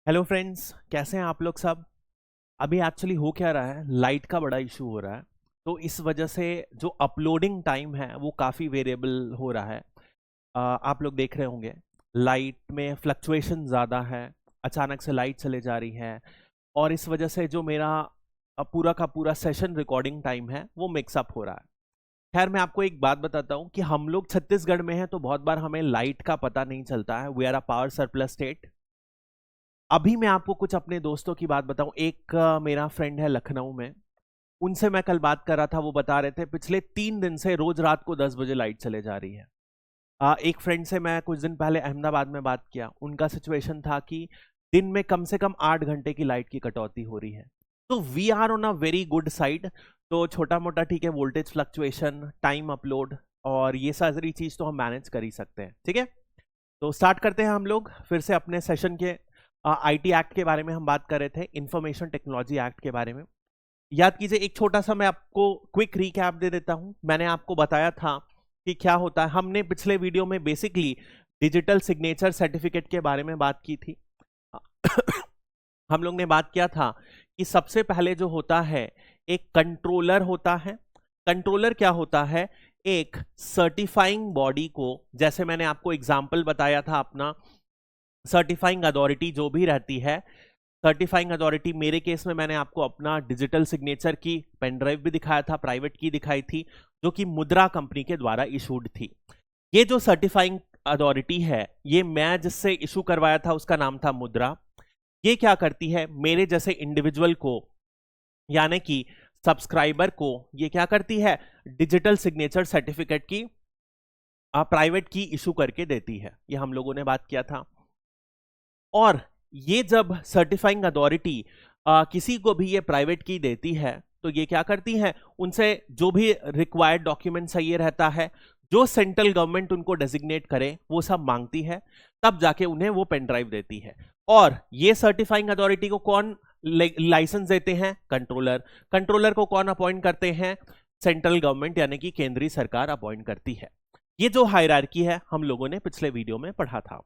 Hello friends, कैसे हैं आप लोग सब। अभी एक्चुअली हो क्या रहा है, लाइट का बड़ा इशू हो रहा है। तो इस वजह से जो अपलोडिंग टाइम है वो काफ़ी वेरिएबल हो रहा है। आप लोग देख रहे होंगे लाइट में फ्लक्चुएशन ज़्यादा है, अचानक से लाइट चले जा रही है और इस वजह से जो मेरा पूरा का पूरा सेशन रिकॉर्डिंग टाइम है वो मिक्सअप हो रहा है। खैर, मैं आपको एक बात बताता हूँ कि हम लोग छत्तीसगढ़ में हैं तो बहुत बार हमें लाइट का पता नहीं चलता है। We are a power surplus state. अभी मैं आपको कुछ अपने दोस्तों की बात बताऊं। एक मेरा फ्रेंड है लखनऊ में, उनसे मैं कल बात कर रहा था। वो बता रहे थे पिछले 3 दिन से रोज रात को 10 बजे लाइट चले जा रही है। एक फ्रेंड से मैं कुछ दिन पहले अहमदाबाद में बात किया, उनका सिचुएशन था कि दिन में कम से कम 8 घंटे की लाइट की कटौती हो रही है। तो we are on a very good side. तो छोटा मोटा ठीक है, वोल्टेज फ्लक्चुएशन, टाइम अपलोड और ये सारी चीज तो हम मैनेज कर ही सकते हैं। ठीक है, तो स्टार्ट करते हैं हम लोग फिर से अपने सेशन के। आईटी एक्ट के बारे में हम बात कर रहे थे, इंफॉर्मेशन टेक्नोलॉजी एक्ट के बारे में। याद कीजिए, एक छोटा सा मैं आपको क्विक रिकैप दे देता हूं। मैंने आपको बताया था कि क्या होता है। हमने पिछले वीडियो में बेसिकली डिजिटल सिग्नेचर सर्टिफिकेट के बारे में बात की थी। हम लोग ने बात किया था कि सबसे पहले जो होता है एक कंट्रोलर होता है। कंट्रोलर क्या होता है? एक सर्टिफाइंग बॉडी को, जैसे मैंने आपको एग्जांपल बताया था अपना, सर्टिफाइंग अथॉरिटी जो भी रहती है, सर्टिफाइंग अथॉरिटी मेरे केस में मैंने आपको अपना डिजिटल सिग्नेचर की पेन ड्राइव भी दिखाया था, प्राइवेट की दिखाई थी, जो कि मुद्रा कंपनी के द्वारा इशूड थी। ये जो सर्टिफाइंग अथॉरिटी है, ये मैं जिससे इशू करवाया था उसका नाम था मुद्रा। ये क्या करती है, मेरे जैसे इंडिविजुअल को यानी कि सब्सक्राइबर को ये क्या करती है, डिजिटल सिग्नेचर सर्टिफिकेट की प्राइवेट की इशू करके देती है। ये हम लोगों ने बात किया था। और ये जब सर्टिफाइंग अथॉरिटी किसी को भी ये प्राइवेट की देती है तो ये क्या करती है, उनसे जो भी रिक्वायर्ड डॉक्यूमेंट चाहिए रहता है, जो सेंट्रल गवर्नमेंट उनको डेजिग्नेट करे वो सब मांगती है, तब जाके उन्हें वो पेन ड्राइव देती है। और ये सर्टिफाइंग अथॉरिटी को कौन लाइसेंस देते हैं? कंट्रोलर। कंट्रोलर को कौन अपॉइंट करते हैं? सेंट्रल गवर्नमेंट यानी कि केंद्रीय सरकार अपॉइंट करती है। ये जो हायरार्की है हम लोगों ने पिछले वीडियो में पढ़ा था।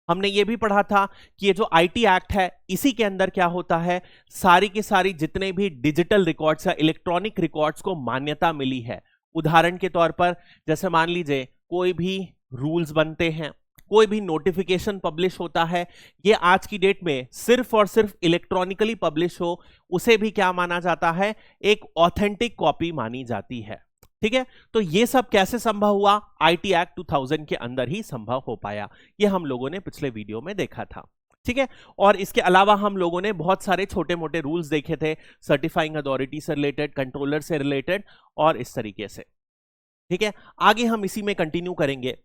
हमने ये भी पढ़ा था कि ये जो आईटी एक्ट है, इसी के अंदर क्या होता है, सारी की सारी जितने भी डिजिटल रिकॉर्ड्स या इलेक्ट्रॉनिक रिकॉर्ड्स को मान्यता मिली है। उदाहरण के तौर पर जैसे मान लीजिए कोई भी रूल्स बनते हैं, कोई भी नोटिफिकेशन पब्लिश होता है, ये आज की डेट में सिर्फ और सिर्फ इलेक्ट्रॉनिकली पब्लिश हो, उसे भी क्या माना जाता है, एक ऑथेंटिक कॉपी मानी जाती है। ठीक है, तो ये सब कैसे संभव हुआ? आईटी एक्ट 2000 के अंदर ही संभव हो पाया। ये हम लोगों ने पिछले वीडियो में देखा था। ठीक है, और इसके अलावा हम लोगों ने बहुत सारे छोटे मोटे रूल्स देखे थे, सर्टिफाइंग अथॉरिटी से रिलेटेड, कंट्रोलर से रिलेटेड और इस तरीके से। ठीक है, आगे हम इसी में कंटिन्यू करेंगे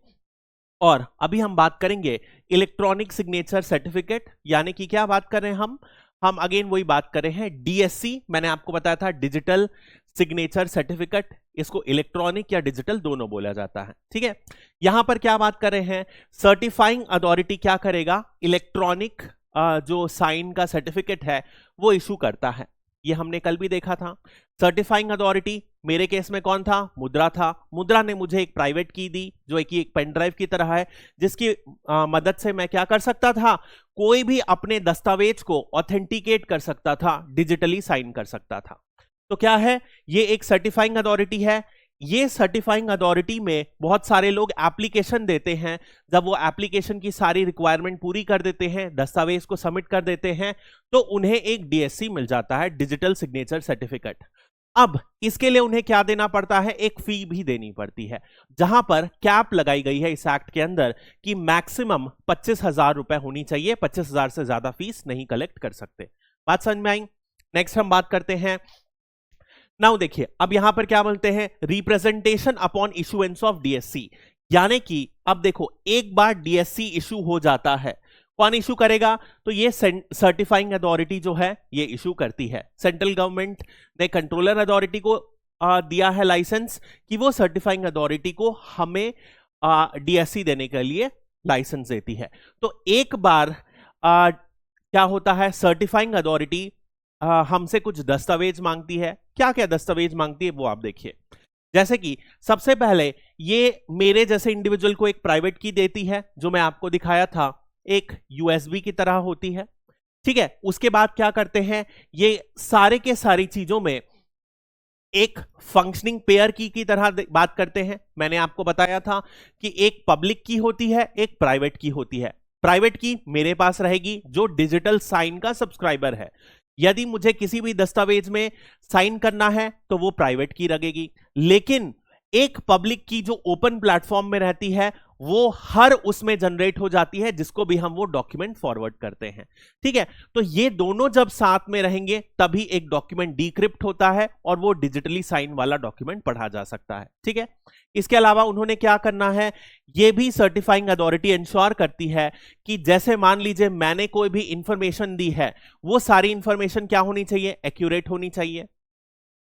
और अभी हम बात करेंगे इलेक्ट्रॉनिक सिग्नेचर सर्टिफिकेट, यानी कि क्या बात कर रहे हैं हम अगेन वही बात कर रहे हैं, डीएससी। मैंने आपको बताया था डिजिटल सिग्नेचर सर्टिफिकेट, इसको इलेक्ट्रॉनिक या डिजिटल दोनों बोला जाता है। ठीक है, यहां पर क्या बात कर रहे हैं, सर्टिफाइंग अथॉरिटी क्या करेगा, इलेक्ट्रॉनिक जो साइन का सर्टिफिकेट है वो इशू करता है। ये हमने कल भी देखा था। सर्टिफाइंग अथॉरिटी मेरे केस में कौन था? मुद्रा था। मुद्रा ने मुझे एक प्राइवेट की दी जो एक पेन ड्राइव की तरह है, जिसकी मदद से मैं क्या कर सकता था, कोई भी अपने दस्तावेज को ऑथेंटिकेट कर सकता था, डिजिटली साइन कर सकता था। तो क्या है, ये एक सर्टिफाइंग अथॉरिटी है। ये सर्टिफाइंग अथॉरिटी में बहुत सारे लोग एप्लीकेशन देते हैं। जब वो एप्लीकेशन की सारी रिक्वायरमेंट पूरी कर देते हैं, दस्तावेज को सबमिट कर देते हैं, तो उन्हें एक डीएससी मिल जाता है, डिजिटल सिग्नेचर सर्टिफिकेट। अब इसके लिए उन्हें क्या देना पड़ता है, एक फी भी देनी पड़ती है, जहां पर कैप लगाई गई है इस एक्ट के अंदर कि मैक्सिमम 25,000 रुपए होनी चाहिए, 25,000 से ज्यादा फीस नहीं कलेक्ट कर सकते। बात समझ में आई? नेक्स्ट हम बात करते हैं। नाउ देखिए, अब यहां पर क्या बोलते हैं, representation upon issuance of DSC, यानी कि अब देखो एक बार डीएससी इशू हो जाता है, कौन इशू करेगा? तो ये सर्टिफाइंग अथॉरिटी जो है ये इशू करती है। सेंट्रल गवर्नमेंट ने कंट्रोलर अथॉरिटी को दिया है लाइसेंस कि वो सर्टिफाइंग अथॉरिटी को हमें डीएससी देने के लिए लाइसेंस देती है। तो एक बार क्या होता है, सर्टिफाइंग अथॉरिटी हमसे कुछ दस्तावेज मांगती है। क्या क्या दस्तावेज मांगती है वो आप देखिए। जैसे कि सबसे पहले ये मेरे जैसे इंडिविजुअल को एक प्राइवेट की देती है, जो मैं आपको दिखाया था, एक यूएसबी की तरह होती है। ठीक है, उसके बाद क्या करते हैं, ये सारे के सारी चीजों में एक फंक्शनिंग पेयर की तरह बात करते हैं। मैंने आपको बताया था कि एक पब्लिक की होती है, एक प्राइवेट की होती है। प्राइवेट की मेरे पास रहेगी जो डिजिटल साइन का सब्सक्राइबर है। यदि मुझे किसी भी दस्तावेज में साइन करना है तो वो प्राइवेट की लगेगी, लेकिन एक पब्लिक की जो ओपन प्लेटफॉर्म में रहती है वो हर उसमें जनरेट हो जाती है, जिसको भी हम वो डॉक्यूमेंट फॉरवर्ड करते हैं। ठीक है, तो ये दोनों जब साथ में रहेंगे तभी एक डॉक्यूमेंट डिक्रिप्ट होता है और वो डिजिटली साइन वाला डॉक्यूमेंट पढ़ा जा सकता है। ठीक है, इसके अलावा उन्होंने क्या करना है, ये भी सर्टिफाइंग अथॉरिटी इंश्योर करती है कि जैसे मान लीजिए मैंने कोई भी इंफॉर्मेशन दी है, वो सारी इंफॉर्मेशन क्या होनी चाहिए, एक्यूरेट होनी चाहिए।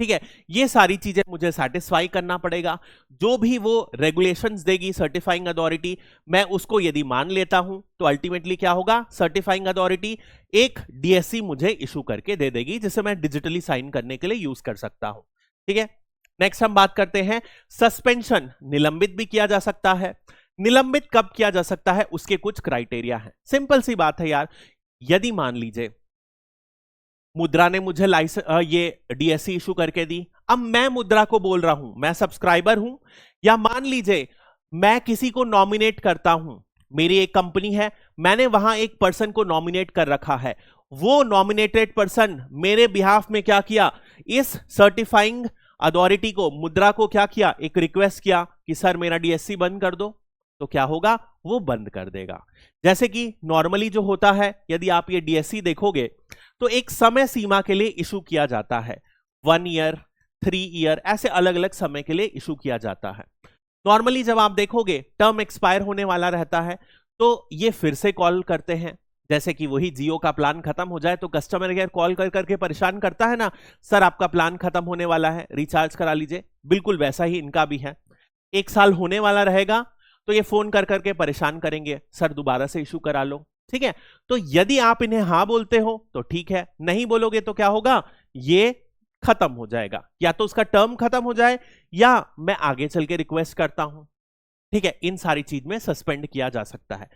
ठीक है, ये सारी चीजें मुझे सेटिस्फाई करना पड़ेगा। जो भी वो रेगुलेशंस देगी सर्टिफाइंग अथॉरिटी, मैं उसको यदि मान लेता हूं तो अल्टीमेटली क्या होगा, सर्टिफाइंग अथॉरिटी एक डीएससी मुझे इशू करके दे देगी, जिसे मैं डिजिटली साइन करने के लिए यूज कर सकता हूं। ठीक है, नेक्स्ट हम बात करते हैं सस्पेंशन। निलंबित भी किया जा सकता है। निलंबित कब किया जा सकता है, उसके कुछ क्राइटेरिया है। सिंपल सी बात है यार, यदि मान लीजिए मुद्रा ने मुझे ये डीएससी इशू करके दी, अब मैं मुद्रा को बोल रहा हूं मैं सब्सक्राइबर हूं, या मान लीजिए मैं किसी को नॉमिनेट करता हूं, मेरी एक कंपनी है, मैंने वहां एक पर्सन को नॉमिनेट कर रखा है, वो नॉमिनेटेड पर्सन मेरे बिहाफ में क्या किया, इस सर्टिफाइंग अथॉरिटी को, मुद्रा को क्या किया, एक रिक्वेस्ट किया कि सर मेरा डीएससी बंद कर दो, तो क्या होगा, वो बंद कर देगा। जैसे कि नॉर्मली जो होता है, यदि आप ये डीएससी देखोगे तो एक समय सीमा के लिए इशू किया जाता है, 1 ईयर 3 ईयर, ऐसे अलग अलग समय के लिए इशू किया जाता है। नॉर्मली जब आप देखोगे टर्म एक्सपायर होने वाला रहता है तो ये फिर से कॉल करते हैं। जैसे कि वही जियो का प्लान खत्म हो जाए तो कस्टमर केयर कॉल कर करके परेशान करता है ना, सर आपका प्लान खत्म होने वाला है, रिचार्ज करा लीजिए। बिल्कुल वैसा ही इनका भी है, 1 साल होने वाला रहेगा तो ये फोन कर करके परेशान करेंगे, सर दोबारा से इशू करा लो। ठीक है, तो यदि आप इन्हें हाँ बोलते हो तो ठीक है, नहीं बोलोगे तो क्या होगा, ये खत्म हो जाएगा, या तो उसका टर्म खत्म हो जाए या मैं आगे चल के रिक्वेस्ट करता हूं। ठीक है, इन सारी चीज में सस्पेंड किया जा सकता है।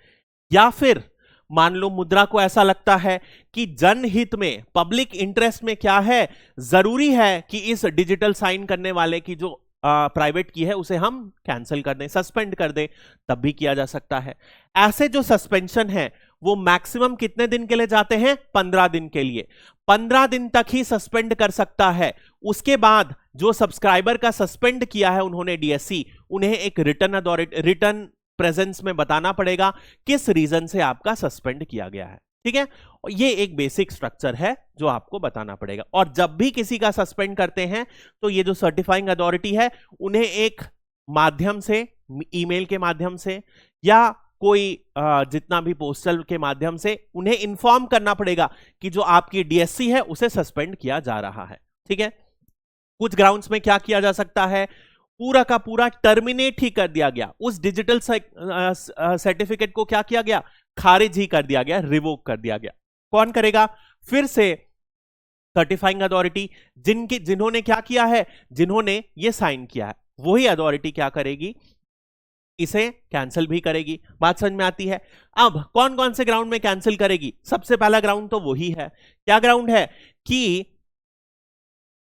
या फिर मान लो मुद्रा को ऐसा लगता है कि जनहित में, पब्लिक इंटरेस्ट में क्या है, जरूरी है कि इस डिजिटल साइन करने वाले की जो प्राइवेट की है उसे हम कैंसिल कर दें, सस्पेंड कर दें, तब भी किया जा सकता है। ऐसे जो सस्पेंशन है वो मैक्सिमम कितने दिन के लिए जाते हैं, 15 दिन के लिए। 15 दिन तक ही सस्पेंड कर सकता है। उसके बाद जो सब्सक्राइबर का सस्पेंड किया है उन्होंने डीएससी, उन्हें एक रिटर्न प्रेजेंस में बताना पड़ेगा किस रीजन से आपका सस्पेंड किया गया है। ठीक है, और ये एक बेसिक स्ट्रक्चर है जो आपको बताना पड़ेगा। और जब भी किसी का सस्पेंड करते हैं तो ये जो सर्टिफाइंग अथॉरिटी है उन्हें एक माध्यम से, ईमेल के माध्यम से या कोई जितना भी पोस्टल के माध्यम से उन्हें इंफॉर्म करना पड़ेगा कि जो आपकी डीएससी है उसे सस्पेंड किया जा रहा है। ठीक है, कुछ ग्राउंड्स में क्या किया जा सकता है, पूरा का पूरा टर्मिनेट ही कर दिया गया, उस डिजिटल सर्टिफिकेट को क्या किया गया, खारिज ही कर दिया गया, रिवोक कर दिया गया। कौन करेगा, फिर से सर्टिफाइंग अथॉरिटी, जिन्होंने क्या किया है, जिन्होंने ये साइन किया है, वही अथॉरिटी क्या करेगी, इसे कैंसिल भी करेगी। बात समझ में आती है। अब कौन कौन से ग्राउंड में कैंसिल करेगी, सबसे पहला ग्राउंड तो वही है, क्या ग्राउंड है कि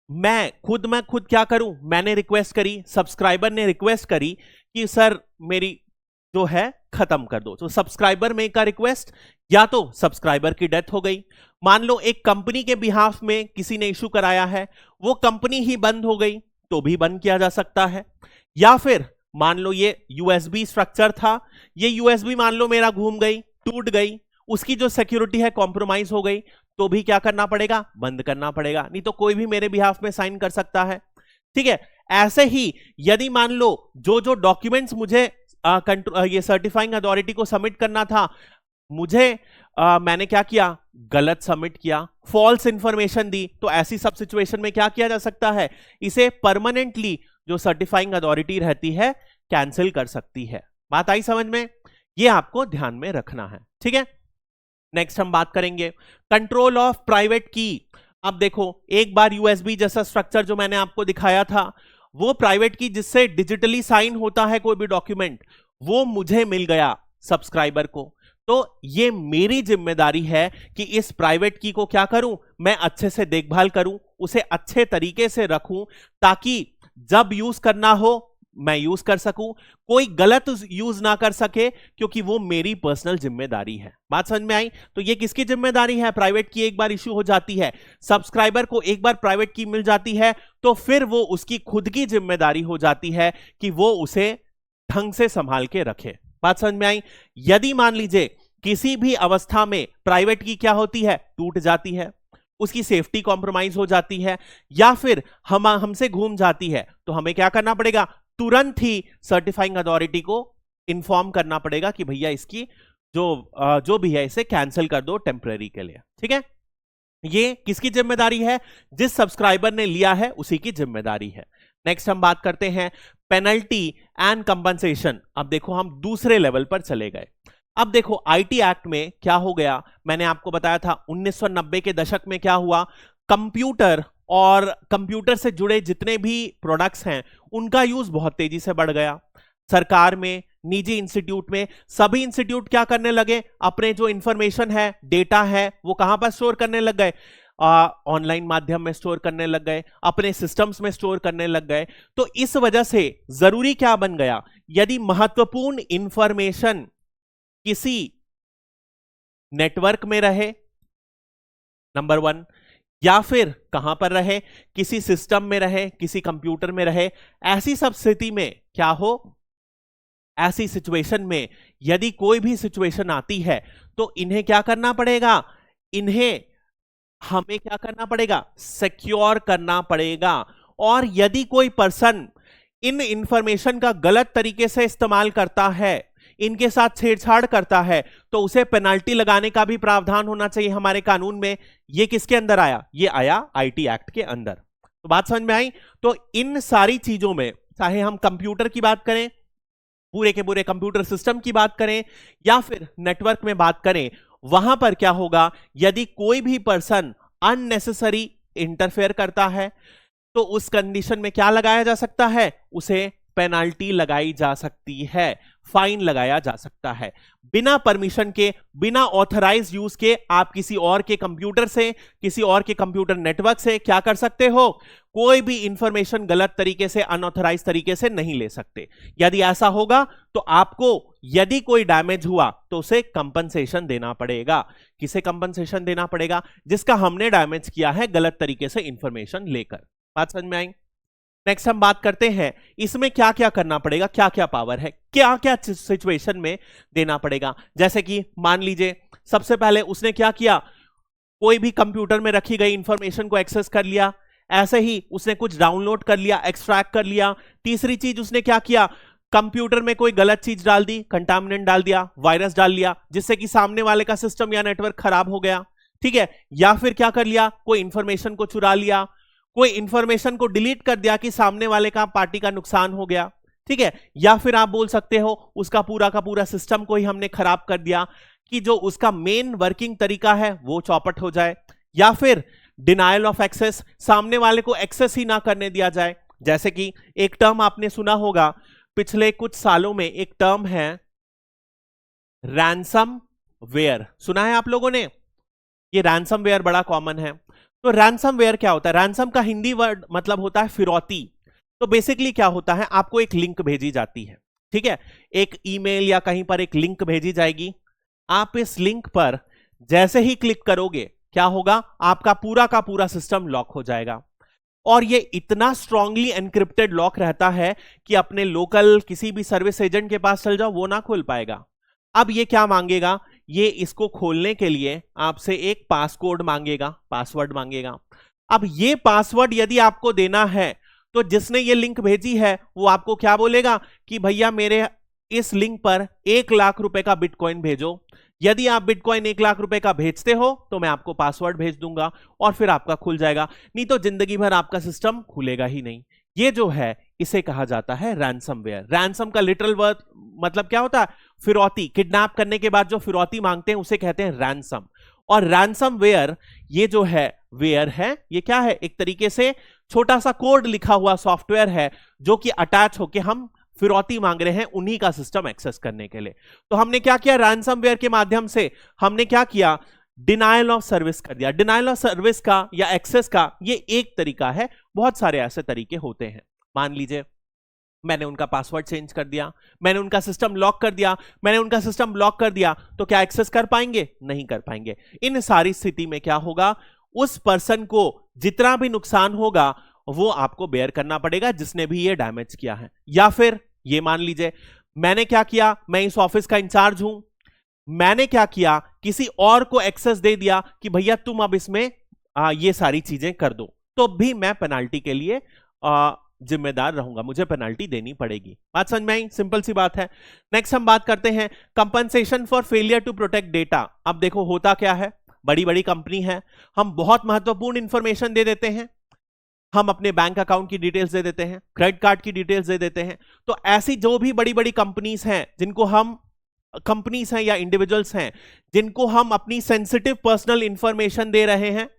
मैं खुद क्या करूं, मैंने रिक्वेस्ट करी, सब्सक्राइबर ने रिक्वेस्ट करी कि सर मेरी जो है खत्म कर दो, तो सब्सक्राइबर में का रिक्वेस्ट, या तो सब्सक्राइबर की डेथ हो गई, मान लो एक कंपनी के बिहाफ में किसी ने इशू कराया है, वो कंपनी ही बंद हो गई तो भी बंद किया जा सकता है। या फिर मान लो ये यूएसबी स्ट्रक्चर था, ये यूएसबी मान लो मेरा घूम गई, टूट गई, उसकी जो सिक्योरिटी है कॉम्प्रोमाइज हो गई, तो भी क्या करना पड़ेगा, बंद करना पड़ेगा, नहीं तो कोई भी मेरे बिहाफ में साइन कर सकता है। ठीक है, ऐसे ही यदि मान लो जो डॉक्यूमेंट्स मुझे ये सर्टिफाइंग अथॉरिटी को सबमिट करना था, मुझे मैंने क्या किया, गलत सबमिट किया, फॉल्स इंफॉर्मेशन दी, तो ऐसी सब सिचुएशन में क्या किया जा सकता है, इसे परमानेंटली जो सर्टिफाइंग अथॉरिटी रहती है कैंसिल कर सकती है। बात आई समझ में, ये आपको ध्यान में रखना है। ठीक है, नेक्स्ट हम बात करेंगे कंट्रोल ऑफ प्राइवेट की। अब देखो, एक बार यूएसबी जैसा स्ट्रक्चर जो मैंने आपको दिखाया था, वो प्राइवेट की जिससे डिजिटली साइन होता है कोई भी डॉक्यूमेंट, वो मुझे मिल गया सब्सक्राइबर को, तो ये मेरी जिम्मेदारी है कि इस प्राइवेट की को क्या करूं, मैं अच्छे से देखभाल करूं, उसे अच्छे तरीके से रखूं, ताकि जब यूज करना हो मैं यूज कर सकूं, कोई गलत यूज ना कर सके, क्योंकि वो मेरी पर्सनल जिम्मेदारी है। बात समझ में आई? तो ये किसकी जिम्मेदारी है? प्राइवेट की एक बार इश्यू हो जाती है, सब्सक्राइबर को एक बार प्राइवेट की मिल जाती है, तो फिर वो उसकी खुद की जिम्मेदारी हो जाती है कि वो उसे ढंग से संभाल के रखे। बात समझ में आई? यदि मान लीजिए किसी भी अवस्था में प्राइवेट की क्या होती है, टूट जाती है, उसकी सेफ्टी कॉम्प्रोमाइज हो जाती है, या फिर हमसे घूम जाती है, तो हमें क्या करना पड़ेगा, तुरंत ही सर्टिफाइंग अथॉरिटी को इन्फॉर्म करना पड़ेगा कि भैया इसकी जो भी है इसे कैंसिल कर दो टेम्परेरी के लिए। ठीक है, ये किसकी जिम्मेदारी है? जिस सब्सक्राइबर ने लिया है उसी की जिम्मेदारी है। नेक्स्ट हम बात करते हैं पेनल्टी एंड कंपनसेशन। अब देखो हम दूसरे लेवल पर चले गए। अब देखो आईटी एक्ट में क्या हो गया, मैंने आपको बताया था 1990 के दशक में क्या हुआ, कंप्यूटर और कंप्यूटर से जुड़े जितने भी प्रोडक्ट्स हैं उनका यूज बहुत तेजी से बढ़ गया। सरकार में, निजी इंस्टीट्यूट में, सभी इंस्टीट्यूट क्या करने लगे, अपने जो इंफॉर्मेशन है, डेटा है, वो कहां पर स्टोर करने लग गए, ऑनलाइन माध्यम में स्टोर करने लग गए, अपने सिस्टम्स में स्टोर करने लग गए। तो इस वजह से जरूरी क्या बन गया, यदि महत्वपूर्ण इंफॉर्मेशन किसी नेटवर्क में रहे, नंबर 1, या फिर कहां पर रहे, किसी सिस्टम में रहे, किसी कंप्यूटर में रहे, ऐसी सब स्थिति में क्या हो, ऐसी सिचुएशन में यदि कोई भी सिचुएशन आती है तो इन्हें क्या करना पड़ेगा, इन्हें हमें क्या करना पड़ेगा, सिक्योर करना पड़ेगा। और यदि कोई पर्सन इन इंफॉर्मेशन का गलत तरीके से इस्तेमाल करता है, इनके साथ छेड़छाड़ करता है, तो उसे पेनाल्टी लगाने का भी प्रावधान होना चाहिए हमारे कानून में। ये किसके अंदर आया, ये आया आईटी एक्ट के अंदर। तो बात समझ में आई? तो इन सारी चीजों में, चाहे हम कंप्यूटर की बात करें, पूरे के पूरे कंप्यूटर सिस्टम की बात करें, या फिर नेटवर्क में बात करें, वहां पर क्या होगा, यदि कोई भी पर्सन अननेसेसरी इंटरफेयर करता है तो उस कंडीशन में क्या लगाया जा सकता है, उसे पेनाल्टी लगाई जा सकती है, फाइन लगाया जा सकता है। बिना परमिशन के, बिना ऑथराइज यूज के आप किसी और के कंप्यूटर से, किसी और के कंप्यूटर नेटवर्क से क्या कर सकते हो, कोई भी इंफॉर्मेशन गलत तरीके से, अनऑथराइज तरीके से नहीं ले सकते। यदि ऐसा होगा तो आपको, यदि कोई डैमेज हुआ तो उसे कंपनसेशन देना पड़ेगा। किसे कंपनसेशन देना पड़ेगा? जिसका हमने डैमेज किया है गलत तरीके से इंफॉर्मेशन लेकर। बात समझ में आई? नेक्स्ट हम बात करते हैं इसमें क्या क्या करना पड़ेगा, क्या क्या पावर है, क्या क्या सिचुएशन में देना पड़ेगा। जैसे कि मान लीजिए सबसे पहले उसने क्या किया, कोई भी कंप्यूटर में रखी गई इंफॉर्मेशन को एक्सेस कर लिया, ऐसे ही उसने कुछ डाउनलोड कर लिया, एक्सट्रैक्ट कर लिया। तीसरी चीज उसने क्या किया, कंप्यूटर में कोई गलत चीज डाल दी, कंटामिनेंट डाल दिया, वायरस डाल लिया, जिससे कि सामने वाले का सिस्टम या नेटवर्क खराब हो गया। ठीक है, या फिर क्या कर लिया, कोई इंफॉर्मेशन को चुरा लिया, कोई इंफॉर्मेशन को डिलीट कर दिया कि सामने वाले का, पार्टी का नुकसान हो गया। ठीक है, या फिर आप बोल सकते हो उसका पूरा का पूरा सिस्टम को ही हमने खराब कर दिया कि जो उसका मेन वर्किंग तरीका है वो चौपट हो जाए। या फिर डिनायल ऑफ एक्सेस, सामने वाले को एक्सेस ही ना करने दिया जाए। जैसे कि एक टर्म आपने सुना होगा पिछले कुछ सालों में, एक टर्म है रैंसम वेयर, सुना है आप लोगों ने? ये रैंसम वेयर बड़ा कॉमन है। तो रैंसम वेयर क्या होता है? रैंसम का हिंदी वर्ड मतलब होता है फिरौती। तो बेसिकली क्या होता है, आपको एक लिंक भेजी जाती है, ठीक है, एक ईमेल या कहीं पर एक लिंक भेजी जाएगी। आप इस लिंक पर जैसे ही क्लिक करोगे क्या होगा, आपका पूरा का पूरा सिस्टम लॉक हो जाएगा। और ये इतना स्ट्रांगली एनक्रिप्टेड लॉक रहता है कि अपने लोकल किसी भी सर्विस एजेंट के पास चल जाओ, वो ना खोल पाएगा। अब ये क्या मांगेगा, ये इसको खोलने के लिए आपसे एक पासकोड मांगेगा, पासवर्ड मांगेगा। अब ये पासवर्ड यदि आपको देना है तो जिसने ये लिंक भेजी है वो आपको क्या बोलेगा कि भैया मेरे इस लिंक पर 1 लाख रुपए का बिटकॉइन भेजो। यदि आप बिटकॉइन 1 लाख रुपए का भेजते हो तो मैं आपको पासवर्ड भेज दूंगा और फिर आपका खुल जाएगा, नहीं तो जिंदगी भर आपका सिस्टम खुलेगा ही नहीं। ये जो है इसे कहा जाता है रैंसमवेयर। रैंसम का लिटरल वर्ड मतलब क्या होता है, फिरौती। किडनैप करने के बाद जो फिरौती मांगते हैं उसे कहते हैं रैंसम। और रैंसमवेयर ये जो है वेयर है, ये क्या है, एक तरीके से छोटा सा कोड लिखा हुआ सॉफ्टवेयर है जो कि अटैच होके हम फिरौती मांग रहे हैं उन्हीं का सिस्टम एक्सेस करने के लिए। तो हमने क्या किया, रैंसमवेयर के माध्यम से हमने क्या किया, डिनायल ऑफ सर्विस कर दिया। डिनायल ऑफ सर्विस का या एक्सेस का ये एक तरीका है, बहुत सारे ऐसे तरीके होते हैं। मान लीजिए मैंने उनका पासवर्ड चेंज कर दिया, मैंने उनका सिस्टम लॉक कर दिया, मैंने उनका सिस्टम ब्लॉक कर दिया, तो क्या एक्सेस कर पाएंगे? नहीं कर पाएंगे। इन सारी स्थिति में क्या होगा, उस पर्सन को जितना भी नुकसान होगा वो आपको बेयर करना पड़ेगा जिसने भी ये डैमेज किया है। या फिर ये मान लीजिए मैंने क्या किया, मैं इस ऑफिस का इंचार्ज हूं, मैंने क्या किया, किसी और को एक्सेस दे दिया कि भैया तुम अब इसमें ये सारी चीजें कर दो, तो भी मैं पेनाल्टी के लिए जिम्मेदार रहूंगा, मुझे पेनाल्टी देनी पड़ेगी। बात समझ में आई? सिंपल सी बात है। नेक्स्ट हम बात करते हैं compensation for failure to protect data. अब देखो होता क्या है, बड़ी बड़ी कंपनी है, हम बहुत महत्वपूर्ण इंफॉर्मेशन दे देते हैं, हम अपने बैंक अकाउंट की डिटेल्स दे देते हैं, क्रेडिट कार्ड की डिटेल्स दे देते हैं। तो ऐसी जो भी बड़ी बड़ी कंपनीज हैं जिनको हम कंपनीज हैं या इंडिविजुअल्स हैं जिनको हम अपनी सेंसिटिव पर्सनल इंफॉर्मेशन दे रहे हैं,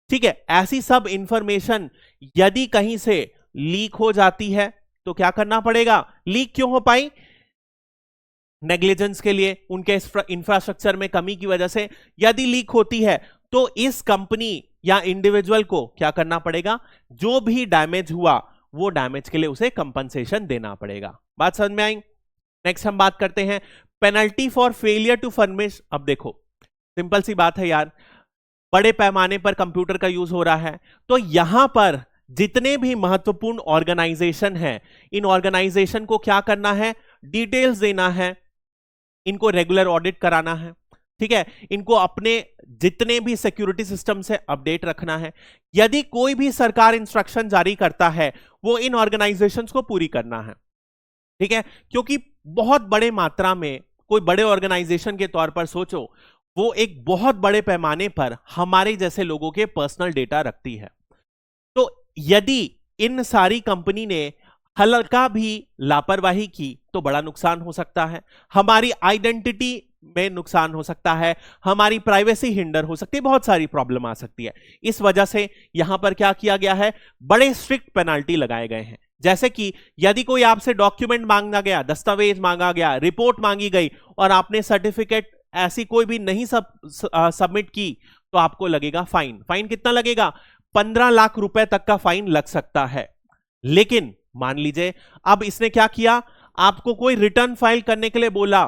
ठीक है, ऐसी सब इंफॉर्मेशन यदि कहीं से लीक हो जाती है तो क्या करना पड़ेगा? लीक क्यों हो पाई? नेग्लिजेंस के लिए, उनके इंफ्रास्ट्रक्चर में कमी की वजह से यदि लीक होती है तो इस कंपनी या इंडिविजुअल को क्या करना पड़ेगा? जो भी डैमेज हुआ वो डैमेज के लिए उसे कंपनसेशन देना पड़ेगा। बात समझ में आई? नेक्स्ट हम बात करते हैं penalty for failure to furnish. अब देखो सिंपल सी बात है यार, बड़े पैमाने पर कंप्यूटर का यूज हो रहा है, तो यहां पर जितने भी महत्वपूर्ण ऑर्गेनाइजेशन है, इन ऑर्गेनाइजेशन को क्या करना है? डिटेल्स देना है, इनको रेगुलर ऑडिट कराना है, ठीक है, इनको अपने जितने भी सिक्योरिटी सिस्टम से अपडेट रखना है। यदि कोई भी सरकार इंस्ट्रक्शन जारी करता है वो इन ऑर्गेनाइजेशंस को पूरी करना है, ठीक है, क्योंकि बहुत बड़े मात्रा में कोई बड़े ऑर्गेनाइजेशन के तौर पर सोचो, वो एक बहुत बड़े पैमाने पर हमारे जैसे लोगों के पर्सनल डेटा रखती है। तो यदि इन सारी कंपनी ने हल्का भी लापरवाही की तो बड़ा नुकसान हो सकता है, हमारी आइडेंटिटी में नुकसान हो सकता है, हमारी प्राइवेसी हिंडर हो सकती है, बहुत सारी प्रॉब्लम आ सकती है। इस वजह से यहां पर क्या किया गया है, बड़े स्ट्रिक्ट पेनाल्टी लगाए गए हैं। जैसे कि यदि कोई आपसे डॉक्यूमेंट मांगा गया, दस्तावेज मांगा गया, रिपोर्ट मांगी गई और आपने सर्टिफिकेट ऐसी कोई भी नहीं सबमिट की तो आपको लगेगा फाइन। फाइन कितना लगेगा? 15 लाख रुपए तक का फाइन लग सकता है। लेकिन मान लीजिए अब इसने क्या किया, आपको कोई रिटर्न फाइल करने के लिए बोला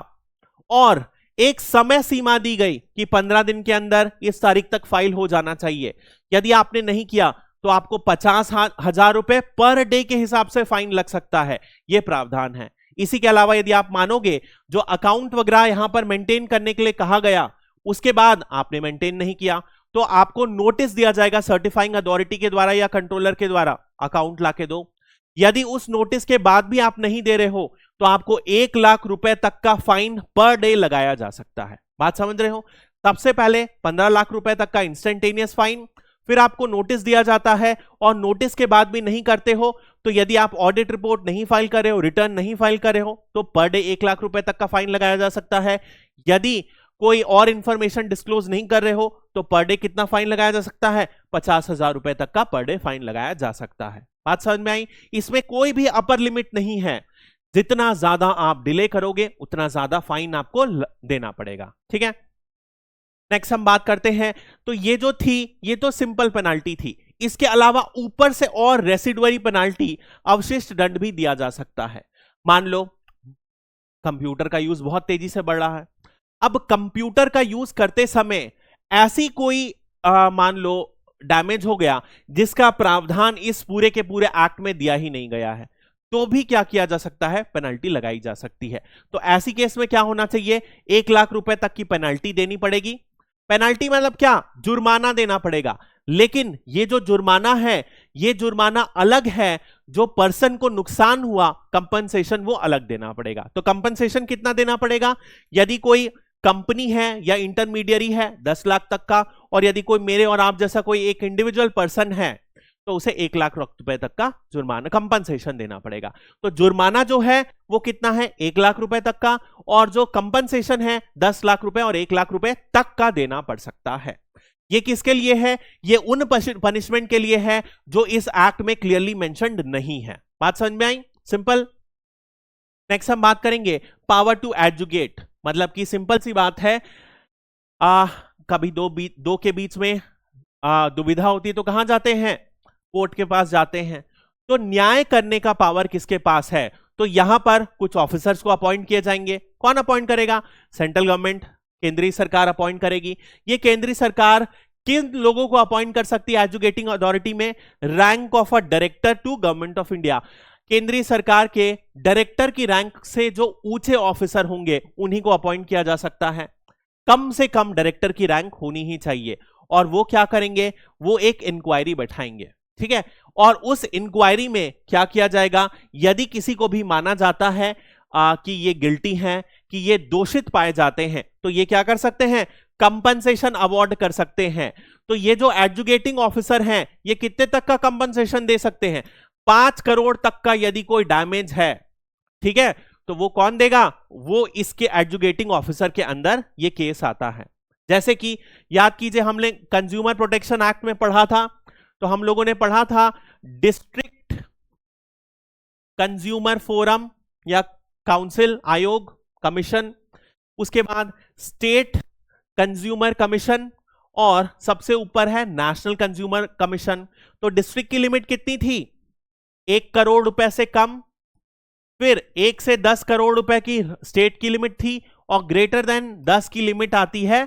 और एक समय सीमा दी गई कि 15 दिन के अंदर इस तारीख तक फाइल हो जाना चाहिए। यदि आपने नहीं किया तो आपको 50,000 रुपए पर डे के हिसाब से फाइन लग सकता है, यह प्रावधान है। इसी के अलावा यदि आप मानोगे, जो अकाउंट वगैरह यहां पर मेंटेन करने के लिए कहा गया उसके बाद आपने मेंटेन नहीं किया तो आपको नोटिस दिया जाएगा सर्टिफाइंग अथॉरिटी के द्वारा या कंट्रोलर के द्वारा, अकाउंट लाके दो। यदि उस नोटिस के बाद भी आप नहीं दे रहे हो तो आपको 1 लाख रुपए तक का फाइन पर डे लगाया जा सकता है। बात समझ रहे हो? सबसे पहले 15 लाख रुपए तक का इंस्टेंटेनियस फाइन, फिर आपको नोटिस दिया जाता है और नोटिस के बाद भी नहीं करते हो तो यदि आप ऑडिट रिपोर्ट नहीं फाइल कर रहे हो, रिटर्न नहीं फाइल कर रहे हो तो पर डे 1 लाख रुपए तक का फाइन लगाया जा सकता है। यदि कोई और इंफॉर्मेशन डिस्क्लोज नहीं कर रहे हो तो पर डे कितना फाइन लगाया जा सकता है? 50,000 रुपए तक का पर डे फाइन लगाया जा सकता है। बात समझ में आई? इसमें कोई भी अपर लिमिट नहीं है, जितना ज्यादा आप डिले करोगे उतना ज्यादा फाइन आपको देना पड़ेगा, ठीक है। नेक्स्ट हम बात करते हैं, तो ये जो थी ये तो सिंपल पेनाल्टी थी, इसके अलावा ऊपर से और रेसिडुअरी पेनाल्टी, अवशिष्ट दंड भी दिया जा सकता है। मान लो कंप्यूटर का यूज बहुत तेजी से बढ़ रहा है, अब कंप्यूटर का यूज करते समय ऐसी कोई मान लो डैमेज हो गया जिसका प्रावधान इस पूरे के पूरे एक्ट में दिया ही नहीं गया है, तो भी क्या किया जा सकता है? पेनल्टी लगाई जा सकती है। तो ऐसी केस में क्या होना चाहिए? 1 लाख रुपए तक की पेनल्टी देनी पड़ेगी। पेनल्टी मतलब क्या? जुर्माना देना पड़ेगा। लेकिन ये जो जुर्माना है ये जुर्माना अलग है, जो पर्सन को नुकसान हुआ कंपनसेशन वो अलग देना पड़ेगा। तो कंपनसेशन कितना देना पड़ेगा? यदि कोई कंपनी है या इंटरमीडियरी है 10 लाख तक का, और यदि कोई मेरे और आप जैसा कोई एक इंडिविजुअल पर्सन है तो उसे 1 लाख रुपए तक का जुर्माना कंपनसेशन देना पड़ेगा। तो जुर्माना जो है वो कितना है? 1 लाख रुपए तक का, और जो कंपनसेशन है 10 लाख रुपए और 1 लाख रुपए तक का देना पड़ सकता है। ये किसके लिए है? ये उन पनिशमेंट के लिए है जो इस एक्ट में क्लियरली मेंशन्ड नहीं है। बात समझ में आई? सिंपल। नेक्स्ट हम बात करेंगे पावर टू एजुकेट, मतलब कि सिंपल सी बात है, कभी दो के बीच में दुविधा होती है तो कहां जाते हैं, कोर्ट के पास जाते हैं। तो न्याय करने का पावर किसके पास है, तो यहां पर कुछ ऑफिसर्स को अपॉइंट किए जाएंगे। कौन अपॉइंट करेगा, सेंट्रल गवर्नमेंट, केंद्रीय सरकार अपॉइंट करेगी। ये केंद्रीय सरकार किन लोगों को अपॉइंट कर सकती है एजुकेटिंग अथॉरिटी में, rank of a director to government of India. केंद्रीय सरकार के डायरेक्टर की रैंक से जो ऊंचे ऑफिसर होंगे उन्हीं को अपॉइंट किया जा सकता है। कम से कम डायरेक्टर की रैंक होनी ही चाहिए। और वो क्या करेंगे, वो एक इंक्वायरी बैठाएंगे, ठीक है। और उस इंक्वायरी में क्या किया जाएगा, यदि किसी को भी माना जाता है कि ये गिल्टी हैं, कि ये दोषित पाए जाते हैं, तो ये क्या कर सकते हैं, कंपनसेशन अवार्ड कर सकते हैं। तो ये जो एजुकेटिंग ऑफिसर हैं ये कितने तक का कंपनसेशन दे सकते हैं, 5 करोड़ तक का यदि कोई डैमेज है, ठीक है, तो वो कौन देगा, वो इसके एजुकेटिंग ऑफिसर के अंदर ये केस आता है। जैसे कि याद कीजिए हमने कंज्यूमर प्रोटेक्शन एक्ट में पढ़ा था, तो हम लोगों ने पढ़ा था डिस्ट्रिक्ट कंज्यूमर फोरम या काउंसिल, आयोग, कमीशन, उसके बाद स्टेट कंज्यूमर कमीशन, और सबसे ऊपर है नेशनल कंज्यूमर कमीशन। तो डिस्ट्रिक्ट की लिमिट कितनी थी, 1 करोड़ रुपए से कम, फिर 1 से 10 करोड़ रुपए की स्टेट की लिमिट थी, और ग्रेटर देन 10 की लिमिट आती है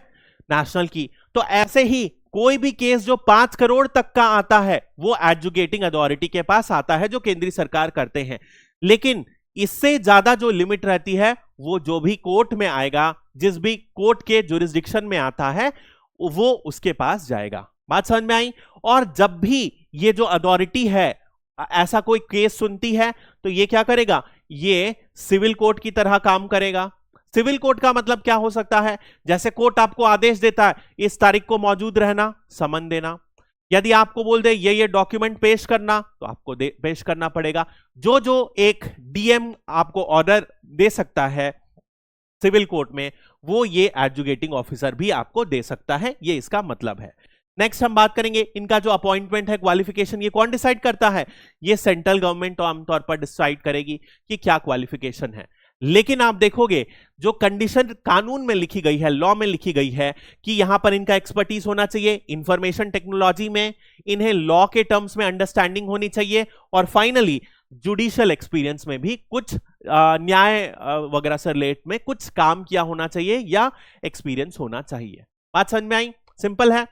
नेशनल की। तो ऐसे ही कोई भी केस जो 5 करोड़ तक का आता है वो एजुकेटिंग अथॉरिटी के पास आता है, जो केंद्रीय सरकार करते हैं। लेकिन इससे ज्यादा जो लिमिट रहती है वो जो भी कोर्ट में आएगा, जिस भी कोर्ट के जुरिस्डिक्शन में आता है, वो उसके पास जाएगा। बात समझ में आई। और जब भी ये जो अथॉरिटी है ऐसा कोई केस सुनती है तो ये क्या करेगा, ये सिविल कोर्ट की तरह काम करेगा। सिविल कोर्ट का मतलब क्या हो सकता है, जैसे कोर्ट आपको आदेश देता है इस तारीख को मौजूद रहना, समन देना। यदि आपको बोल दे ये डॉक्यूमेंट पेश करना, तो आपको पेश करना पड़ेगा। जो जो एक डीएम आपको ऑर्डर दे सकता है सिविल कोर्ट में, वो ये एजुकेटिंग ऑफिसर भी आपको दे सकता है, ये इसका मतलब है। नेक्स्ट हम बात करेंगे इनका जो अपॉइंटमेंट है, क्वालिफिकेशन, ये कौन डिसाइड करता है, ये सेंट्रल गवर्नमेंट आमतौर पर डिसाइड करेगी कि क्या क्वालिफिकेशन है। लेकिन आप देखोगे जो कंडीशन कानून में लिखी गई है, लॉ में लिखी गई है, कि यहां पर इनका एक्सपर्टीज होना चाहिए इंफॉर्मेशन टेक्नोलॉजी में, इन्हें लॉ के टर्म्स में अंडरस्टैंडिंग होनी चाहिए, और फाइनली जुडिशियल एक्सपीरियंस में भी कुछ न्याय वगैरह से रिलेट में कुछ काम किया होना चाहिए या एक्सपीरियंस होना चाहिए। बात समझ में आई, सिंपल है।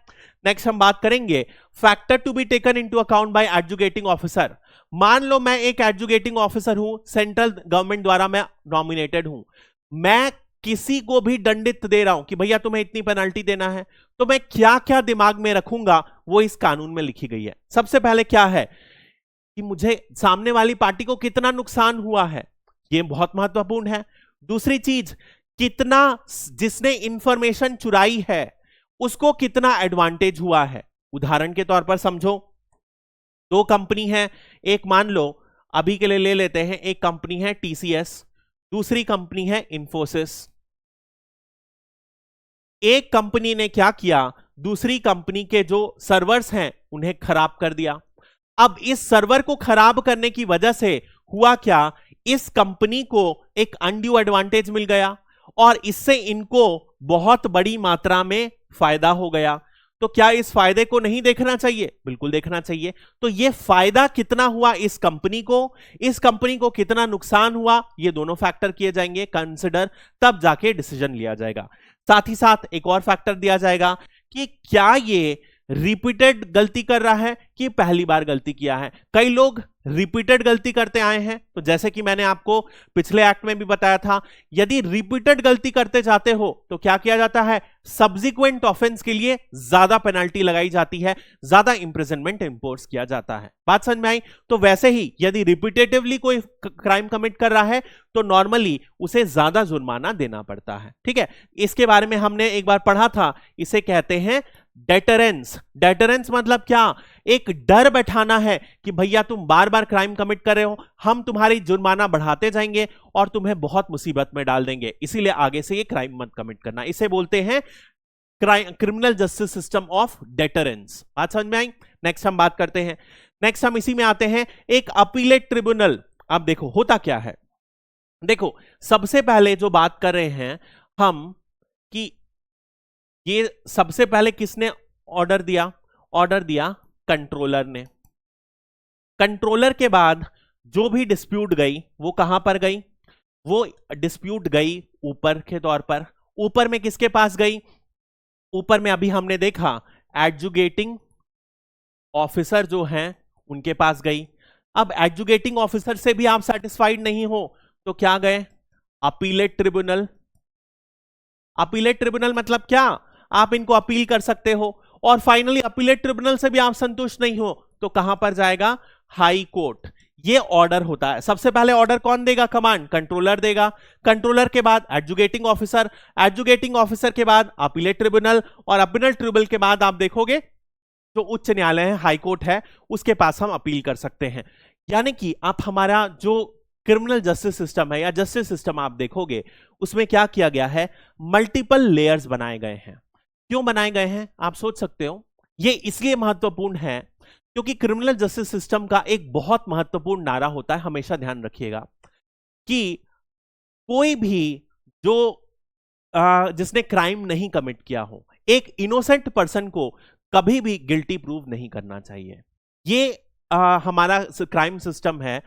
नेक्स्ट हम बात करेंगे factor to be taken into account by educating officer. मान लो मैं एक एजुकेटिंग ऑफिसर हूं, सेंट्रल गवर्नमेंट द्वारा मैं नॉमिनेटेड हूं, मैं किसी को भी दंडित दे रहा हूं कि भैया तुम्हें इतनी पेनल्टी देना है, तो मैं क्या क्या दिमाग में रखूंगा वो इस कानून में लिखी गई है। सबसे पहले क्या है कि मुझे सामने वाली पार्टी को कितना नुकसान हुआ है, ये बहुत महत्वपूर्ण है। दूसरी चीज, कितना जिसने इंफॉर्मेशन चुराई है उसको कितना एडवांटेज हुआ है। उदाहरण के तौर पर समझो, 2 कंपनी है, एक मान लो अभी के लिए ले लेते हैं, एक कंपनी है टीसीएस, दूसरी कंपनी है इंफोसिस। एक कंपनी ने क्या किया, दूसरी कंपनी के जो सर्वर्स हैं उन्हें खराब कर दिया। अब इस सर्वर को खराब करने की वजह से हुआ क्या, इस कंपनी को एक अनड्यू एडवांटेज मिल गया और इससे इनको बहुत बड़ी मात्रा में फायदा हो गया। तो क्या इस फायदे को नहीं देखना चाहिए, बिल्कुल देखना चाहिए। तो ये फायदा कितना हुआ इस कंपनी को कितना नुकसान हुआ, ये दोनों फैक्टर किए जाएंगे कंसिडर, तब जाके डिसीजन लिया जाएगा। साथ ही साथ एक और फैक्टर दिया जाएगा कि क्या ये रिपीटेड गलती कर रहा है कि पहली बार गलती किया है। कई लोग रिपीटेड गलती करते आए हैं, तो जैसे कि मैंने आपको पिछले एक्ट में भी बताया था, यदि रिपीटेड गलती करते जाते हो तो क्या किया जाता है, सब्सिक्वेंट ऑफेंस के लिए ज्यादा पेनल्टी लगाई जाती है, ज्यादा इंप्रिजनमेंट इंपोज किया जाता है। बात समझ में आई। तो वैसे ही यदि रिपीटेटिवली कोई क्राइम कमिट कर रहा है तो नॉर्मली उसे ज्यादा जुर्माना देना पड़ता है। ठीक है, इसके बारे में हमने एक बार पढ़ा था, इसे कहते हैं डेटरेंस। डेटरेंस मतलब क्या, एक डर बैठाना है कि भैया तुम बार बार क्राइम कमिट कर रहे हो, हम तुम्हारी जुर्माना बढ़ाते जाएंगे और तुम्हें बहुत मुसीबत में डाल देंगे, इसीलिए आगे से ये क्राइम मत कमिट करना। इसे बोलते हैं criminal justice system of deterrence. बात समझ में आई। नेक्स्ट हम बात करते हैं, नेक्स्ट हम इसी में आते हैं एक अपीलेट ट्रिब्यूनल। अब देखो होता क्या है, देखो सबसे पहले जो बात कर रहे हैं हम कि ये सबसे पहले किसने ऑर्डर दिया? ऑर्डर दिया कंट्रोलर ने। कंट्रोलर के बाद जो भी डिस्प्यूट गई वो कहां पर गई? वो डिस्प्यूट गई ऊपर के तौर पर। ऊपर में किसके पास गई? ऊपर में अभी हमने देखा एडजुकेटिंग ऑफिसर जो हैं उनके पास गई। अब एडजुकेटिंग ऑफिसर से भी आप सेटिस्फाइड नहीं हो तो क्या गए? Appellate tribunal. अपीलेट ट्रिब्यूनल मतलब क्या? आप इनको अपील कर सकते हो। और फाइनली अपीलेट ट्रिब्यूनल से भी आप संतुष्ट नहीं हो तो कहां पर जाएगा? High court. ये ऑर्डर होता है। सबसे पहले ऑर्डर कौन देगा? कमांड कंट्रोलर देगा। कंट्रोलर के बाद एडजुकेटिंग ऑफिसर, एडजुकेटिंग ऑफिसर के बाद अपीलेट ट्रिब्यूनल, और अपीलेट ट्रिब्यूनल के बाद आप देखोगे जो उच्च न्यायालय है, हाई कोर्ट है, उसके पास हम अपील कर सकते हैं। यानी कि आप हमारा जो क्रिमिनल जस्टिस सिस्टम है या जस्टिस सिस्टम आप देखोगे उसमें क्या किया गया है? मल्टीपल लेयर्स बनाए गए हैं। क्यों बनाए गए हैं आप सोच सकते हो। ये इसलिए महत्वपूर्ण है क्योंकि क्रिमिनल जस्टिस सिस्टम का एक बहुत महत्वपूर्ण नारा होता है, हमेशा ध्यान रखिएगा, कि कोई भी जो जिसने क्राइम नहीं कमिट किया हो, एक इनोसेंट पर्सन को कभी भी गिल्टी प्रूव नहीं करना चाहिए। ये हमारा क्राइम सिस्टम है,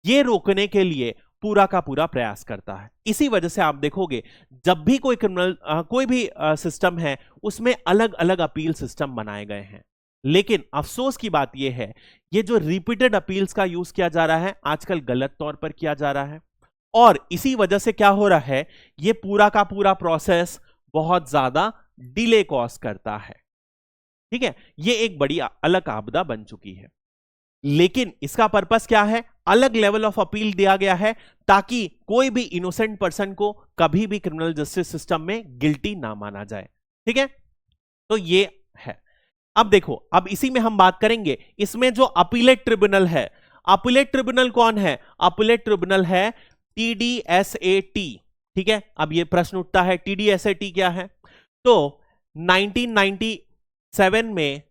ये रोकने के लिए पूरा का पूरा प्रयास करता है। इसी वजह से आप देखोगे जब भी कोई क्रिमिनल कोई भी सिस्टम है उसमें अलग अलग अपील सिस्टम बनाए गए हैं। लेकिन अफसोस की बात यह है ये जो रिपीटेड अपील्स का यूज किया जा रहा है आजकल गलत तौर पर किया जा रहा है, और इसी वजह से क्या हो रहा है, ये पूरा का पूरा प्रोसेस बहुत ज्यादा डिले कॉज करता है। ठीक है, ये एक बड़ी अलग आपदा बन चुकी है। लेकिन इसका पर्पस क्या है? अलग लेवल ऑफ अपील दिया गया है ताकि कोई भी इनोसेंट पर्सन को कभी भी क्रिमिनल जस्टिस सिस्टम में गिल्टी ना माना जाए। ठीक है, तो ये है। अब देखो, अब इसी में हम बात करेंगे, इसमें जो अपीलेट ट्रिब्यूनल है, अपीलेट ट्रिब्यूनल कौन है? अपीलेट ट्रिब्यूनल है TDSAT। ठीक है, अब ये प्रश्न उठता है TDSAT क्या है? तो 1997 में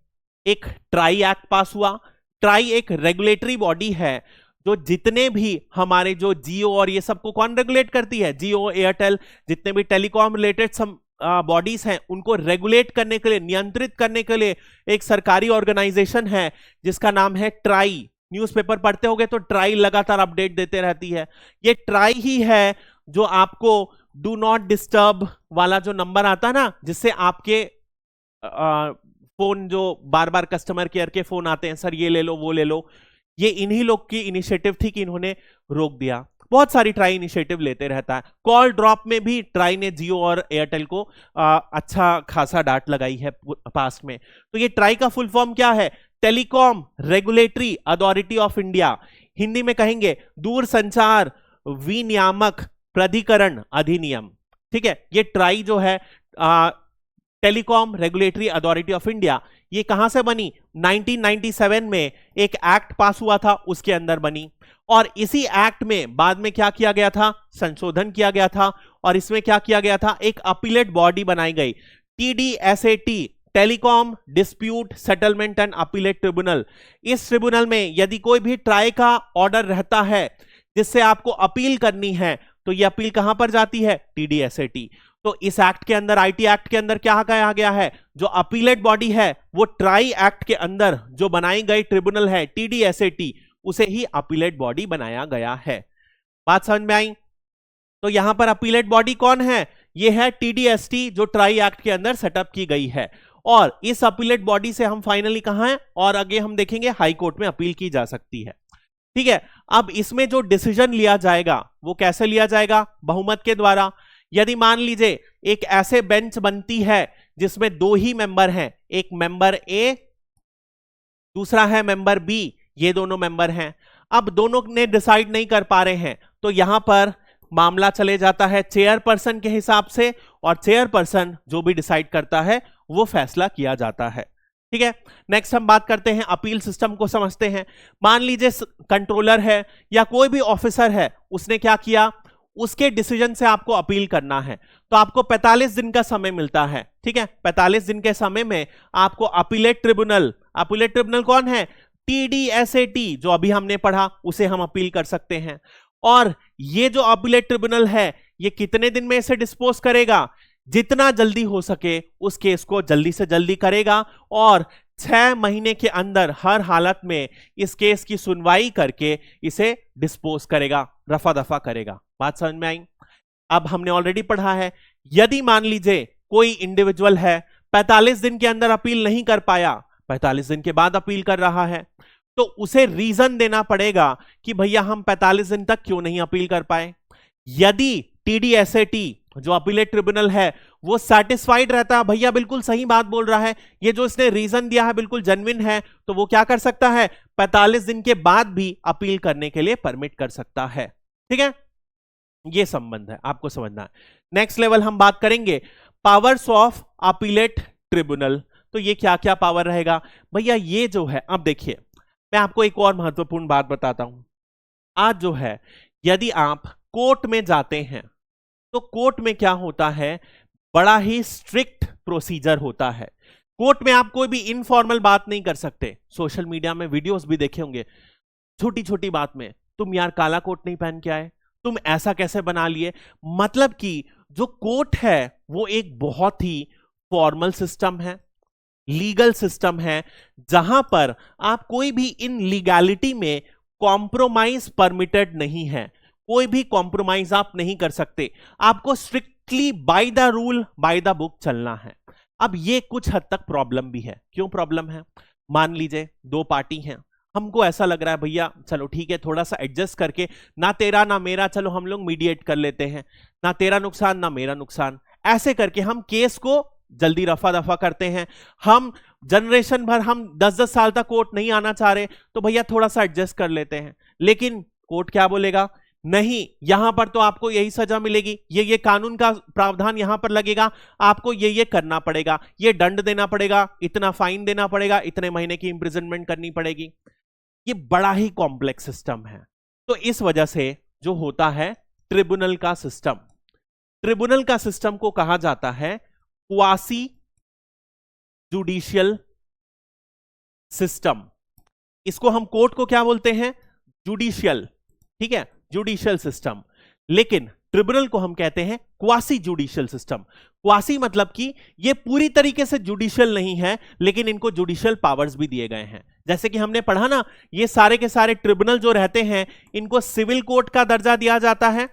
एक ट्राई एक्ट पास हुआ। ट्राई एक रेगुलेटरी बॉडी है जो जितने भी हमारे जो जियो और ये सबको कौन रेगुलेट करती है? जियो, एयरटेल, जितने भी टेलीकॉम रिलेटेड सब बॉडीज हैं उनको रेगुलेट करने के लिए, नियंत्रित करने के लिए एक सरकारी ऑर्गेनाइजेशन है जिसका नाम है ट्राई। न्यूज़पेपर पढ़ते होंगे तो ट्राई लगातार अपडेट देते रहती है। ये ट्राई ही है जो आपको डू नॉट डिस्टर्ब वाला जो नंबर आता है ना, जिससे आपके फोन जो बार बार कस्टमर केयर के फोन आते हैं, सर ये ले लो वो ले लो, ये इन्हीं लोग की इनिशिएटिव थी कि इन्होंने रोक दिया। बहुत सारी ट्राई इनिशिएटिव लेते रहता है। कॉल ड्रॉप में भी ट्राई ने जियो और एयरटेल को अच्छा खासा डांट लगाई है पास्ट में। तो ये ट्राई का फुल फॉर्म क्या है? Telecom regulatory authority of India. Hindi में कहेंगे दूरसंचार विनियामक प्राधिकरण अधिनियम। ठीक है, ये ट्राई जो है telecom regulatory authority of India, ये कहां से बनी? 1997 में एक एक्ट पास हुआ था उसके अंदर बनी। और इसी एक्ट में बाद में क्या किया गया था? संशोधन किया गया था, और इसमें क्या किया गया था? एक अपीलेट बॉडी बनाई गई, TDSAT, telecom dispute settlement and appellate tribunal. इस ट्रिब्यूनल में यदि कोई भी ट्राई का ऑर्डर रहता है जिससे आपको अपील करनी है तो यह अपील कहां पर जाती है? TDSAT। तो इस एक्ट के अंदर, IT एक्ट के अंदर क्या कहा गया है? जो अपीलेट बॉडी है वो ट्राई एक्ट के अंदर जो बनाई गई ट्रिब्यूनल है TDSAT, उसे ही अपीलेट बॉडी बनाया गया है। बात समझ में आई? तो यहां पर अपीलेट बॉडी कौन है? ये है TDST जो ट्राई एक्ट के अंदर सेटअप की गई है। और इस अपीलेट बॉडी से हम फाइनली कहां हैं, और आगे हम देखेंगे हाई कोर्ट में अपील की जा सकती है। ठीक है, अब इसमें जो डिसीजन लिया जाएगा वो कैसे लिया जाएगा? बहुमत के द्वारा। यदि मान लीजिए एक ऐसे बेंच बनती है जिसमें दो ही मेंबर हैं, एक मेंबर A दूसरा है मेंबर B, ये दोनों मेंबर हैं, अब दोनों ने डिसाइड नहीं कर पा रहे हैं तो यहां पर मामला चले जाता है चेयरपर्सन के हिसाब से, और चेयरपर्सन जो भी डिसाइड करता है वो फैसला किया जाता है। ठीक है, नेक्स्ट हम बात करते हैं अपील सिस्टम को समझते हैं। मान लीजिए कंट्रोलर है या कोई भी ऑफिसर है, उसने क्या किया, उसके डिसीजन से आपको अपील करना है तो आपको 45 दिन का समय मिलता है। ठीक है, 45 दिन के समय में आपको अपीलेट ट्रिब्यूनल कौन है? TDSAT जो अभी हमने पढ़ा, उसे हम अपील कर सकते हैं। और ये जो अपीलेट ट्रिब्यूनल है ये कितने दिन में इसे डिस्पोज करेगा? जितना जल्दी हो सके उस केस को जल्दी से जल्दी करेगा और 6 महीने के अंदर हर हालत में इस केस की सुनवाई करके इसे डिस्पोज करेगा, रफा दफा करेगा। बात समझ में आई? अब हमने ऑलरेडी पढ़ा है, यदि मान लीजिए कोई इंडिविजुअल है 45 दिन के अंदर अपील नहीं कर पाया, 45 दिन के बाद अपील कर रहा है, तो उसे रीजन देना पड़ेगा कि भैया हम 45 दिन तक क्यों नहीं अपील कर पाए। यदि TDSAT जो अपीलेट ट्रिब्यूनल है वो सेटिस्फाइड रहता है, भैया बिल्कुल सही बात बोल रहा है, ये जो इसने रीजन दिया है बिल्कुल जेन्युइन है, तो वो क्या कर सकता है? 45 दिन के बाद भी अपील करने के लिए परमिट कर सकता है। ठीक है, ये संबंध है, आपको समझना है। नेक्स्ट लेवल हम बात करेंगे पावर्स ऑफ अपीलेट ट्रिब्यूनल। तो ये क्या क्या पावर रहेगा भैया? ये जो है, अब देखिए मैं आपको एक और महत्वपूर्ण बात बताता हूं। आज जो है यदि आप कोर्ट में जाते हैं तो कोर्ट में क्या होता है? बड़ा ही स्ट्रिक्ट प्रोसीजर होता है। कोर्ट में आप कोई भी इनफॉर्मल बात नहीं कर सकते। सोशल मीडिया में वीडियोस भी देखे होंगे, छोटी छोटी बात में तुम यार काला कोट नहीं पहन के आए, तुम ऐसा कैसे बना लिए। मतलब कि जो कोर्ट है वो एक बहुत ही फॉर्मल सिस्टम है, लीगल सिस्टम है, जहां पर आप कोई भी इन लीगैलिटी में कॉम्प्रोमाइज परमिटेड नहीं है। कोई भी कॉम्प्रोमाइज आप नहीं कर सकते, आपको strictly by the rule by the book चलना है। अब ये कुछ हद तक प्रॉब्लम भी है। क्यों प्रॉब्लम है? मान लीजिए दो पार्टी हैं, हमको ऐसा लग रहा है भैया चलो ठीक है थोड़ा सा एडजस्ट करके, ना तेरा ना मेरा, चलो हम लोग मीडिएट कर लेते हैं, ना तेरा नुकसान ना मेरा नुकसान, ऐसे करके हम केस को जल्दी रफा दफा करते हैं। हम जनरेशन भर हम 10-10 साल तक कोर्ट नहीं आना चाह रहे, तो भैया थोड़ा सा एडजस्ट कर लेते हैं। लेकिन कोर्ट क्या बोलेगा? नहीं, यहां पर तो आपको यही सजा मिलेगी, ये कानून का प्रावधान यहां पर लगेगा, आपको ये करना पड़ेगा, ये दंड देना पड़ेगा, इतना फाइन देना पड़ेगा, इतने महीने की इंप्रिजनमेंट करनी पड़ेगी। ये बड़ा ही कॉम्प्लेक्स सिस्टम है। तो इस वजह से जो होता है ट्रिब्यूनल का सिस्टम, ट्रिब्यूनल का सिस्टम को कहा जाता है क्वासी जुडिशियल सिस्टम। इसको हम कोर्ट को क्या बोलते हैं? जुडिशियल। ठीक है, जुडिशियल सिस्टम। लेकिन ट्रिब्यूनल को हम कहते हैं क्वासी जुडिशियल सिस्टम। क्वासी मतलब कि ये पूरी तरीके से जुडिशियल नहीं है, लेकिन इनको जुडिशियल पावर्स भी दिए गए हैं। जैसे कि हमने पढ़ा ना, ये सारे के सारे ट्रिब्यूनल जो रहते हैं इनको सिविल कोर्ट का दर्जा दिया जाता है।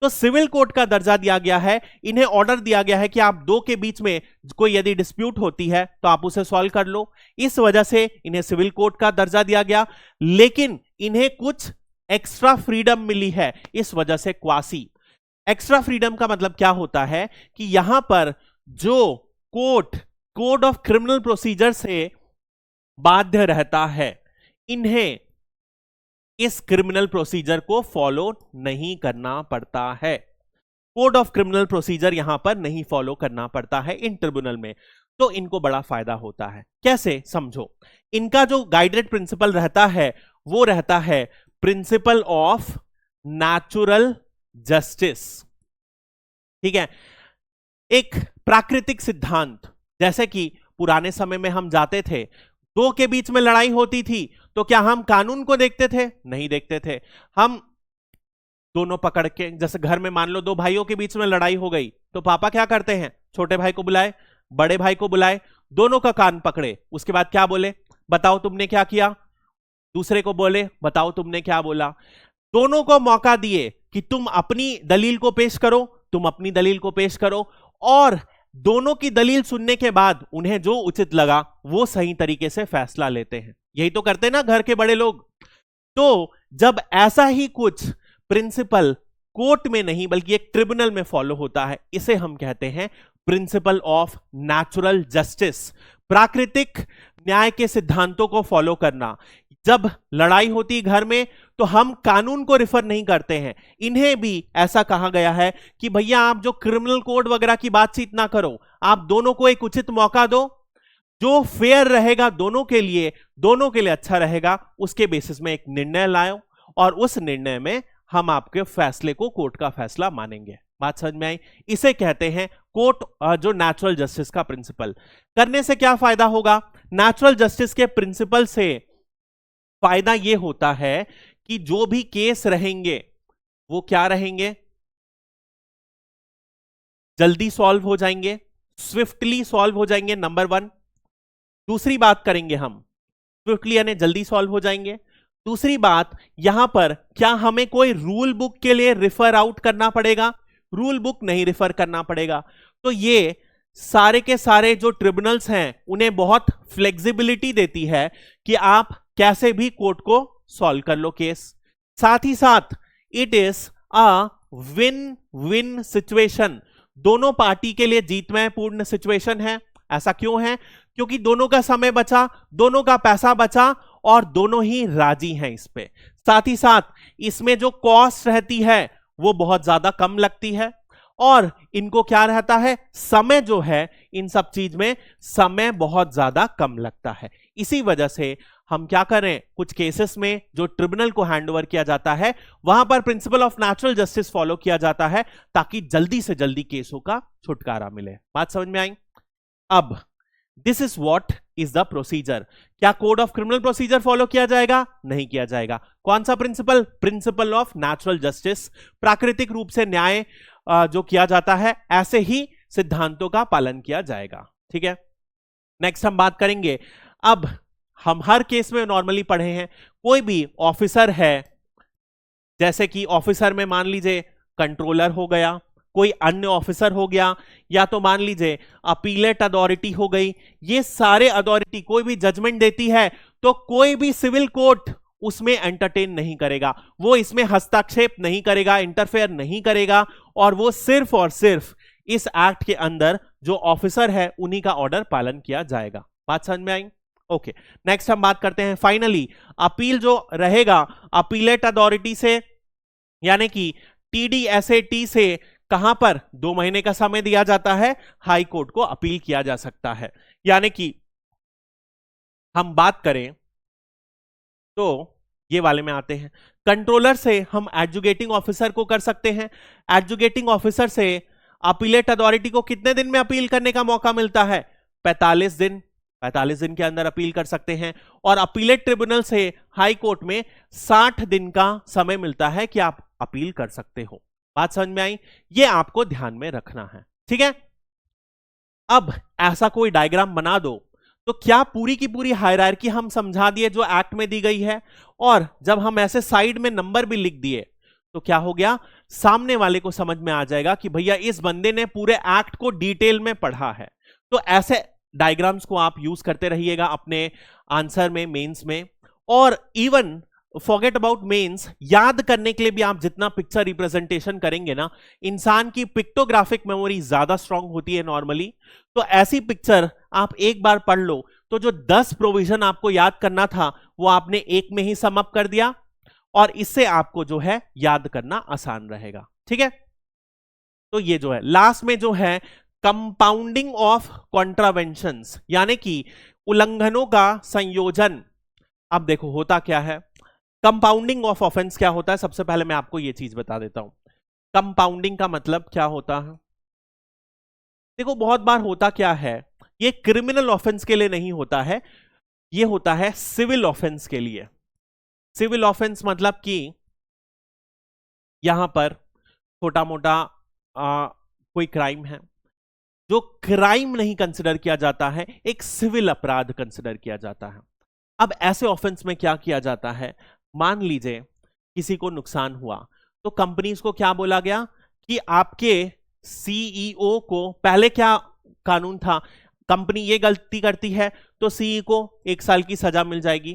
तो सिविल कोर्ट का दर्जा दिया गया है, इन्हें ऑर्डर दिया गया है कि आप दो के बीच में कोई यदि डिस्प्यूट होती है तो आप उसे सॉल्व कर लो। इस वजह से इन्हें सिविल कोर्ट का दर्जा दिया गया, लेकिन इन्हें कुछ एक्स्ट्रा फ्रीडम मिली है, इस वजह से क्वासी। एक्स्ट्रा फ्रीडम का मतलब क्या होता है कि यहां पर जो कोड ऑफ क्रिमिनल प्रोसीजर से बाध्य रहता है, इन्हें इस क्रिमिनल प्रोसीजर को फॉलो नहीं करना पड़ता है। कोड ऑफ क्रिमिनल प्रोसीजर यहां पर नहीं फॉलो करना पड़ता है इन ट्रिब्यूनल में, तो इनको बड़ा फायदा होता है। कैसे? समझो, इनका जो गाइडेड प्रिंसिपल रहता है वो रहता है प्रिंसिपल ऑफ नेचुरल जस्टिस। ठीक है, एक प्राकृतिक सिद्धांत। जैसे कि पुराने समय में हम जाते थे, दो के बीच में लड़ाई होती थी, तो क्या हम कानून को देखते थे? नहीं देखते थे। हम दोनों पकड़ के, जैसे घर में मान लो दो भाइयों के बीच में लड़ाई हो गई, तो पापा क्या करते हैं? छोटे भाई को बुलाए, बड़े भाई को बुलाए, दोनों का कान पकड़े, उसके बाद क्या बोले? बताओ तुमने क्या किया। दूसरे को बोले, बताओ तुमने क्या बोला। दोनों को मौका दिए कि तुम अपनी दलील को पेश करो, तुम अपनी दलील को पेश करो, और दोनों की दलील सुनने के बाद उन्हें जो उचित लगा वो सही तरीके से फैसला लेते हैं। यही तो करते हैं ना घर के बड़े लोग। तो जब ऐसा ही कुछ प्रिंसिपल कोर्ट में नहीं बल्कि एक ट्रिब्यूनल में फॉलो होता है, इसे हम कहते हैं प्रिंसिपल ऑफ नेचुरल जस्टिस, प्राकृतिक न्याय के सिद्धांतों को फॉलो करना। जब लड़ाई होती घर में तो हम कानून को रिफर नहीं करते हैं, इन्हें भी ऐसा कहा गया है कि भैया आप जो क्रिमिनल कोड वगैरह की बातचीत ना करो, आप दोनों को एक उचित मौका दो, जो फेयर रहेगा दोनों के लिए अच्छा रहेगा, उसके बेसिस में एक निर्णय लाओ, और उस निर्णय में हम आपके फैसले को कोर्ट का फैसला मानेंगे। बात समझ में आई? इसे कहते हैं कोर्ट जो नेचुरल जस्टिस का प्रिंसिपल। करने से क्या फायदा होगा? नेचुरल जस्टिस के प्रिंसिपल से फायदा यह होता है कि जो भी केस रहेंगे वो क्या रहेंगे, जल्दी सॉल्व हो जाएंगे, स्विफ्टली सॉल्व हो जाएंगे, नंबर वन। दूसरी बात करेंगे हम, स्विफ्टली यानी जल्दी सॉल्व हो जाएंगे। दूसरी बात, यहां पर क्या हमें कोई रूल बुक के लिए रिफर आउट करना पड़ेगा? रूल बुक नहीं रिफर करना पड़ेगा। तो ये सारे के सारे जो ट्रिब्यूनल्स हैं उन्हें बहुत फ्लेक्सिबिलिटी देती है कि आप कैसे भी कोर्ट को सॉल्व कर लो केस। साथ ही साथ it is a win win situation, दोनों पार्टी के लिए जीतमय पूर्ण सिचुएशन है। ऐसा क्यों है? क्योंकि दोनों का समय बचा, दोनों का पैसा बचा और दोनों ही राजी हैं इस पे। साथ ही साथ इसमें जो कॉस्ट रहती है वो बहुत ज्यादा कम लगती है और इनको क्या रहता है, समय जो है इन सब चीज में समय बहुत ज्यादा कम लगता है। इसी वजह से हम क्या करें, कुछ केसेस में जो ट्रिब्यूनल को हैंडओवर किया जाता है वहां पर principal of natural justice follow किया जाता है ताकि जल्दी से जल्दी केसों का छुटकारा मिले। बात समझ में आई? अब this is what is the procedure. क्या code of criminal procedure follow किया जाएगा? नहीं किया जाएगा। कौन सा principle? Principle of natural justice. प्राकृतिक रूप से न्याय जो किया जाता है ऐसे ही सिद्धांतों का पालन किया जाएगा। ठीक है, नेक्स्ट हम बात करेंगे। अब हम हर केस में नॉर्मली पढ़े हैं, कोई भी ऑफिसर है, जैसे कि ऑफिसर में मान लीजिए कंट्रोलर हो गया, कोई अन्य ऑफिसर हो गया, या तो मान लीजिए अपीलेट अथॉरिटी हो गई। ये सारे अथॉरिटी कोई भी जजमेंट देती है तो कोई भी सिविल कोर्ट उसमें एंटरटेन नहीं करेगा, वो इसमें हस्तक्षेप नहीं करेगा, इंटरफेयर नहीं करेगा, और वो सिर्फ और सिर्फ इस एक्ट के अंदर जो ऑफिसर है उन्हीं का ऑर्डर पालन किया जाएगा। बात समझ में आई? ओके, नेक्स्ट हम बात करते हैं फाइनली अपील जो रहेगा अपीलेट अथॉरिटी से, यानी कि TDSAT से कहां पर 2 महीने का समय दिया जाता है, हाई कोर्ट को अपील किया जा सकता है। यानी कि हम बात करें तो ये वाले में आते हैं, कंट्रोलर से हम एडजुकेटिंग ऑफिसर को कर सकते हैं। एडजुकेटिंग ऑफिसर से अपीलेट अथॉरिटी को कितने दिन में अपील करने का मौका मिलता है? 45 दिन। 45 दिन के अंदर अपील कर सकते हैं। और अपीलेट ट्रिब्यूनल से हाई कोर्ट में 60 दिन का समय मिलता है कि आप अपील कर सकते हो। बात समझ में आई? ये आपको ध्यान में रखना है। ठीक है, अब ऐसा कोई डायग्राम बना दो तो क्या पूरी की पूरी हायरार्की हम समझा दिए जो एक्ट में दी गई है, और जब हम ऐसे साइड में नंबर भी लिख दिए तो क्या हो गया, सामने वाले को समझ में आ जाएगा कि भैया इस बंदे ने पूरे एक्ट को डिटेल में पढ़ा है। तो ऐसे डायग्राम्स को आप यूज करते रहिएगा अपने आंसर में, मेंस में। और इवन फॉरगेट अबाउट मेंस, याद करने के लिए भी आप जितना पिक्चर रिप्रेजेंटेशन करेंगे ना, इंसान की पिक्टोग्राफिक मेमोरी ज्यादा स्ट्रांग होती है नॉर्मली। तो ऐसी पिक्चर आप एक बार पढ़ लो तो जो 10 प्रोविजन आपको याद करना था वो आपने एक में ही सम अप कर दिया, और इससे आपको जो है याद करना आसान रहेगा। ठीक है, तो ये जो है लास्ट में जो है कंपाउंडिंग ऑफ कॉन्ट्रावेंशंस, यानी कि उल्लंघनों का संयोजन। अब देखो होता क्या है, कंपाउंडिंग ऑफ ऑफेंस क्या होता है, सबसे पहले मैं आपको यह चीज बता देता हूं। कंपाउंडिंग का मतलब क्या होता है? देखो बहुत बार होता क्या है, ये क्रिमिनल ऑफेंस के लिए नहीं होता है, ये होता है सिविल ऑफेंस के लिए। सिविल ऑफेंस मतलब कि यहां पर छोटा मोटा कोई क्राइम है, जो क्राइम नहीं कंसिडर किया जाता है, एक सिविल अपराध कंसिडर किया जाता है। अब ऐसे ऑफेंस में क्या किया जाता है, मान लीजिए किसी को नुकसान हुआ तो कंपनीज को क्या बोला गया कि आपके CEO को, पहले क्या कानून था, कंपनी ये गलती करती है तो CEO को 1 साल की सजा मिल जाएगी,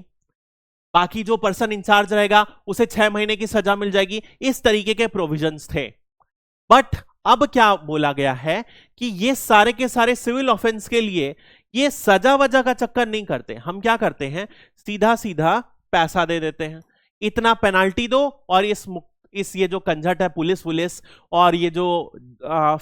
बाकी जो पर्सन इंचार्ज रहेगा उसे 6 महीने की सजा मिल जाएगी। इस तरीके के प्रोविजंस थे। बट अब क्या बोला गया है कि ये सारे के सारे सिविल ऑफेंस के लिए ये सजा वजह का चक्कर नहीं करते, हम क्या करते हैं, सीधा सीधा पैसा दे देते हैं, इतना पेनाल्टी दो, और इस ये जो कंझट है पुलिस और ये जो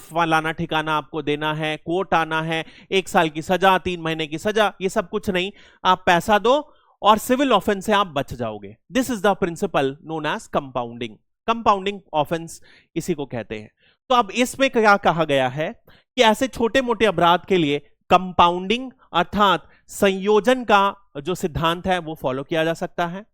फलाना ठिकाना आपको देना है, कोर्ट आना है, 1 साल की सजा, 3 महीने की सजा, ये सब कुछ नहीं, आप पैसा दो और सिविल ऑफेंस से आप बच जाओगे। This is the principle known as compounding. Compounding offence इसी को कहते हैं। तो अब इसमें क्या कहा गया है कि ऐसे छोटे मोटे अपराध के लिए कंपाउंडिंग अर्थात संयोजन का जो सिद्धांत है वो फॉलो किया जा सकता है।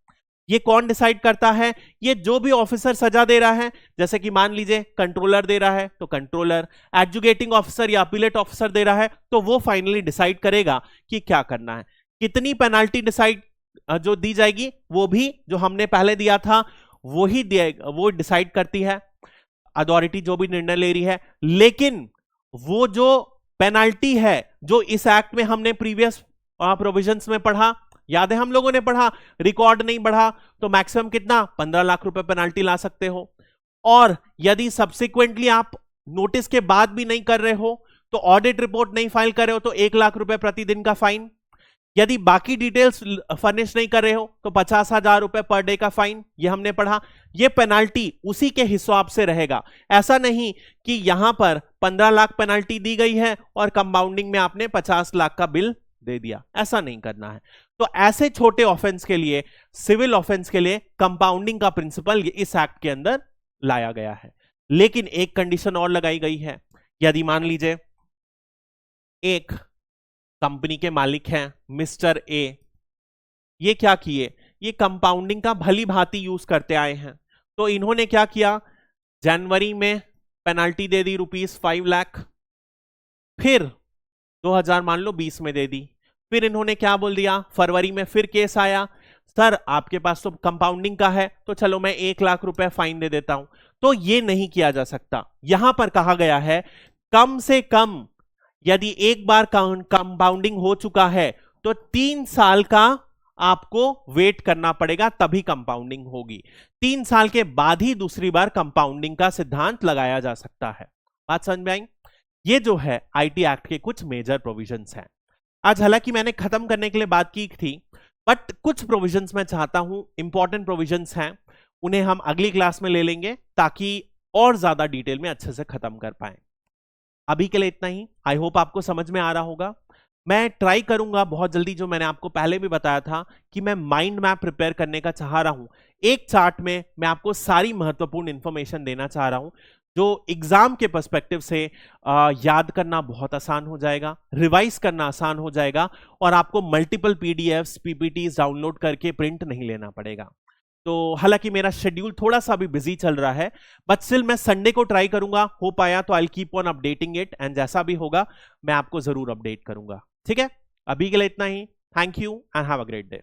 ये कौन डिसाइड करता है? ये जो भी ऑफिसर सजा दे रहा है, जैसे कि मान लीजिए कंट्रोलर दे रहा है तो कंट्रोलर, एडजुकेटिंग ऑफिसर या अपीलेट ऑफिसर दे रहा है तो वो फाइनली डिसाइड करेगा कि क्या करना है। कितनी पेनाल्टी डिसाइड जो दी जाएगी वो भी जो हमने पहले दिया था वो डिसाइड करती है अथॉरिटी जो भी निर्णय ले रही है। लेकिन वो जो पेनाल्टी है जो इस एक्ट में हमने प्रीवियस प्रोविजंस में पढ़ा, याद है हम लोगों ने पढ़ा, रिकॉर्ड नहीं बढ़ा तो मैक्सिमम कितना 15 लाख रुपए पेनाल्टी ला सकते हो। और यदि सब्सिक्वेंटली आप नोटिस के बाद भी नहीं कर रहे हो तो ऑडिट रिपोर्ट नहीं फाइल कर रहे हो तो 1 लाख रुपए प्रतिदिन का फाइन। यदि बाकी डिटेल्स फर्निश नहीं कर रहे हो तो 50,000 रुपए पर डे का फाइन, ये हमने पढ़ा। ये पेनाल्टी उसी के हिसाब से रहेगा, ऐसा नहीं कि यहां पर 15 लाख पेनाल्टी दी गई है और कंपाउंडिंग में आपने 50 लाख का बिल दे दिया, ऐसा नहीं करना है। तो ऐसे छोटे ऑफेंस के लिए, सिविल ऑफेंस के लिए कंपाउंडिंग का प्रिंसिपल इस एक्ट के अंदर लाया गया है। लेकिन एक कंडीशन और लगाई गई है, यदि मान लीजिए एक कंपनी के मालिक हैं मिस्टर ए, ये क्या किए, ये कंपाउंडिंग का भली भांति यूज करते आए हैं। तो इन्होंने क्या किया, जनवरी में पेनाल्टी दे दी ₹5 लाख, फिर 2000 मान लो 20 में दे दी, फिर इन्होंने क्या बोल दिया, फरवरी में फिर केस आया, सर आपके पास तो कंपाउंडिंग का है तो चलो मैं 1 लाख रुपए फाइन दे देता हूं। तो ये नहीं किया जा सकता। यहां पर कहा गया है कम से कम यदि एक बार कंपाउंडिंग हो चुका है तो 3 साल का आपको वेट करना पड़ेगा, तभी कंपाउंडिंग होगी। 3 साल के बाद ही दूसरी बार कंपाउंडिंग का सिद्धांत लगाया जा सकता है। बात समझ में आई? ये जो है आईटी एक्ट के कुछ मेजर प्रोविजंस हैं। आज हालांकि मैंने खत्म करने के लिए बात की थी, बट कुछ प्रोविजंस मैं चाहता हूं, इंपॉर्टेंट प्रोविजंस हैं, उन्हें हम अगली क्लास में ले लेंगे ताकि और ज्यादा डिटेल में अच्छे से खत्म कर पाए। अभी के लिए इतना ही। आई होप आपको समझ में आ रहा होगा। मैं ट्राई करूंगा बहुत जल्दी, जो मैंने आपको पहले भी बताया था कि मैं माइंड मैप प्रिपेयर करने का चाह रहा हूं। एक चार्ट में मैं आपको सारी महत्वपूर्ण इंफॉर्मेशन देना चाह रहा हूं जो एग्जाम के पर्सपेक्टिव से याद करना बहुत आसान हो जाएगा, रिवाइज करना आसान हो जाएगा और आपको मल्टीपल पीडीएफ्स, पीपीटीज डाउनलोड करके प्रिंट नहीं लेना पड़ेगा। तो हालांकि मेरा शेड्यूल थोड़ा सा भी बिजी चल रहा है, बट स्टिल मैं संडे को ट्राई करूंगा, हो पाया तो I keep on updating it, and जैसा भी होगा मैं आपको जरूर अपडेट करूंगा। ठीक है, अभी के लिए इतना ही। Thank you and have a great day.